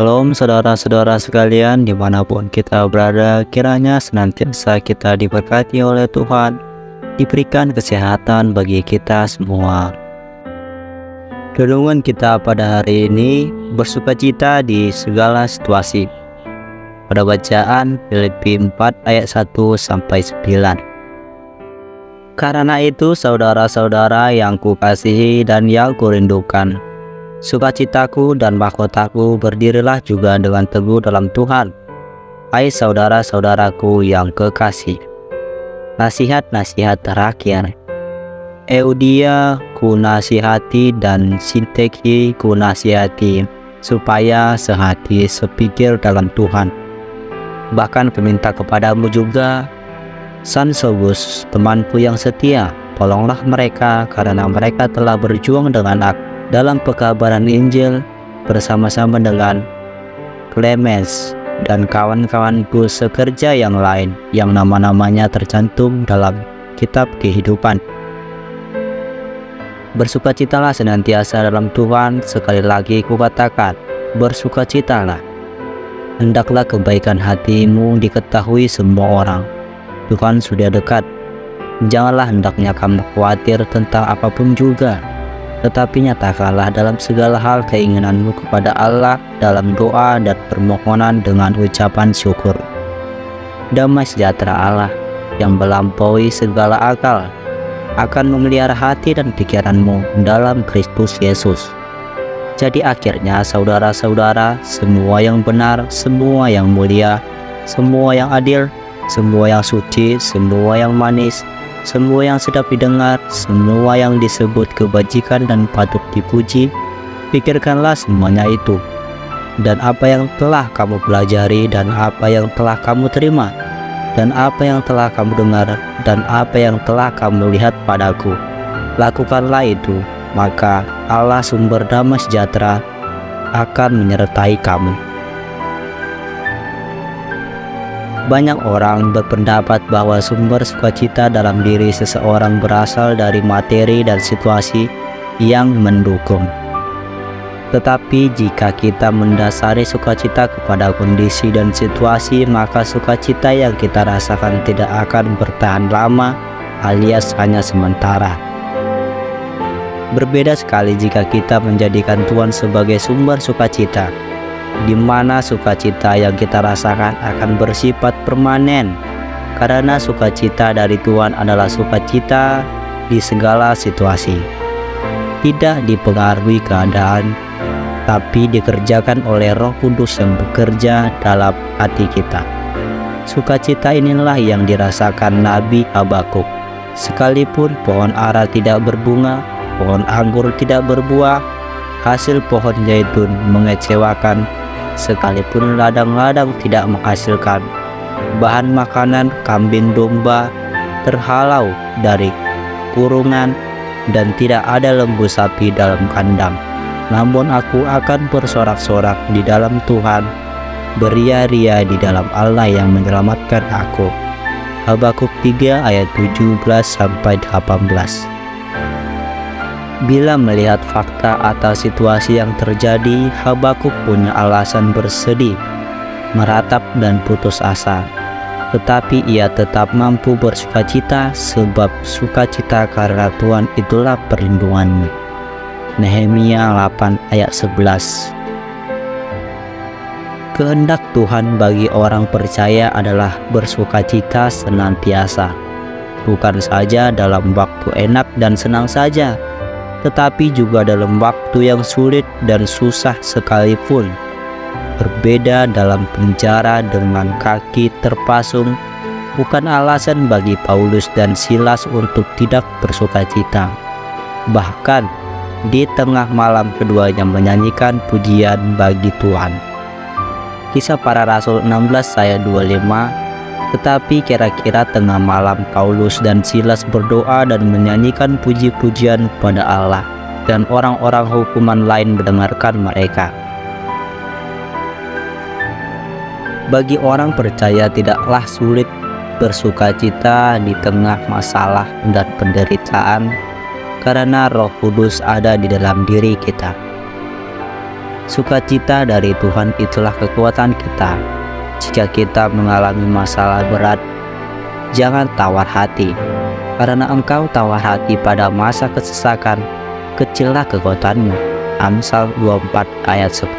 Shalom saudara-saudara sekalian dimanapun kita berada, kiranya senantiasa kita diberkati oleh Tuhan, diberikan kesehatan bagi kita semua. Renungan kita pada hari ini, bersukacita di segala situasi. Pada bacaan Filipi 4 ayat 1-9. Karena itu saudara-saudara yang kukasihi dan yang kurindukan, sukacitaku dan mahkotaku berdirilah juga dengan teguh dalam Tuhan. Hai saudara-saudaraku yang kekasih. Nasihat-nasihat terakhir. Eudia ku nasihati dan Sintikhi ku nasihati, supaya sehati sepikir dalam Tuhan. Bahkan kuminta kepadamu juga, Sansogus, temanku yang setia, tolonglah mereka karena mereka telah berjuang dengan aku dalam pekabaran Injil bersama-sama dengan Clemens dan kawan-kawanku sekerja yang lain yang nama-namanya tercantum dalam kitab kehidupan. Bersukacitalah senantiasa dalam Tuhan, sekali lagi kukatakan, bersukacitalah. Hendaklah kebaikan hatimu diketahui semua orang. Tuhan sudah dekat. Janganlah hendaknya kamu khawatir tentang apapun juga, tetapi nyatakanlah dalam segala hal keinginanmu kepada Allah dalam doa dan permohonan dengan ucapan syukur. Damai sejahtera Allah yang melampaui segala akal akan memelihara hati dan pikiranmu dalam Kristus Yesus. Jadi akhirnya saudara-saudara, semua yang benar, semua yang mulia, semua yang adil, semua yang suci, semua yang manis, semua yang sedap didengar, semua yang disebut kebajikan dan patut dipuji, pikirkanlah semuanya itu. Dan apa yang telah kamu pelajari, dan apa yang telah kamu terima, dan apa yang telah kamu dengar, dan apa yang telah kamu lihat padaku, lakukanlah itu, maka Allah sumber damai sejahtera akan menyertai kamu. Banyak orang berpendapat bahwa sumber sukacita dalam diri seseorang berasal dari materi dan situasi yang mendukung. Tetapi jika kita mendasari sukacita kepada kondisi dan situasi, maka sukacita yang kita rasakan tidak akan bertahan lama alias hanya sementara. Berbeda sekali jika kita menjadikan Tuhan sebagai sumber sukacita, di mana sukacita yang kita rasakan akan bersifat permanen, karena sukacita dari Tuhan adalah sukacita di segala situasi, tidak dipengaruhi keadaan, tapi dikerjakan oleh Roh Kudus yang bekerja dalam hati kita. Sukacita inilah yang dirasakan Nabi Habakuk. Sekalipun pohon ara tidak berbunga, pohon anggur tidak berbuah, hasil pohon zaitun mengecewakan, sekalipun ladang-ladang tidak menghasilkan bahan makanan, kambing domba terhalau dari kurungan, dan tidak ada lembu sapi dalam kandang. Namun aku akan bersorak-sorak di dalam Tuhan, beria-ria di dalam Allah yang menyelamatkan aku. Habakuk 3 ayat 17-18. Bila melihat fakta atau situasi yang terjadi, Habakuk punya alasan bersedih, meratap dan putus asa. Tetapi ia tetap mampu bersukacita, sebab sukacita karena Tuhan itulah perlindunganmu. Nehemia 8 ayat 11. Kehendak Tuhan bagi orang percaya adalah bersukacita senantiasa, bukan saja dalam waktu enak dan senang saja, tetapi juga dalam waktu yang sulit dan susah sekalipun. Berbeda dalam penjara dengan kaki terpasung bukan alasan bagi Paulus dan Silas untuk tidak bersukacita. Bahkan di tengah malam keduanya menyanyikan pujian bagi Tuhan. Kisah Para Rasul 16 ayat 25. Tetapi kira-kira tengah malam Paulus dan Silas berdoa dan menyanyikan puji-pujian kepada Allah, dan orang-orang hukuman lain mendengarkan mereka. Bagi orang percaya tidaklah sulit bersukacita di tengah masalah dan penderitaan, karena Roh Kudus ada di dalam diri kita. Sukacita dari Tuhan itulah kekuatan kita. Jika kita mengalami masalah berat, jangan tawar hati, karena engkau tawar hati pada masa kesesakan, kecillah kekuatanmu. Amsal 24 ayat 10.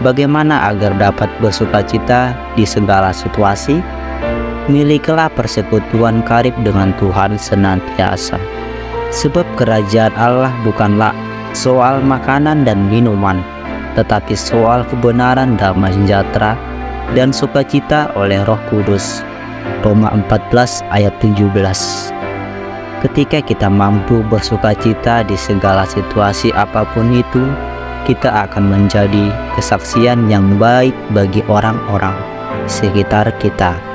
Bagaimana agar dapat bersukacita di segala situasi? Milikilah persekutuan karib dengan Tuhan senantiasa. Sebab kerajaan Allah bukanlah soal makanan dan minuman, tetapi soal kebenaran, damai sejahtera, dan sukacita oleh Roh Kudus. Roma 14 ayat 17. Ketika kita mampu bersukacita di segala situasi apapun itu, kita akan menjadi kesaksian yang baik bagi orang-orang sekitar kita.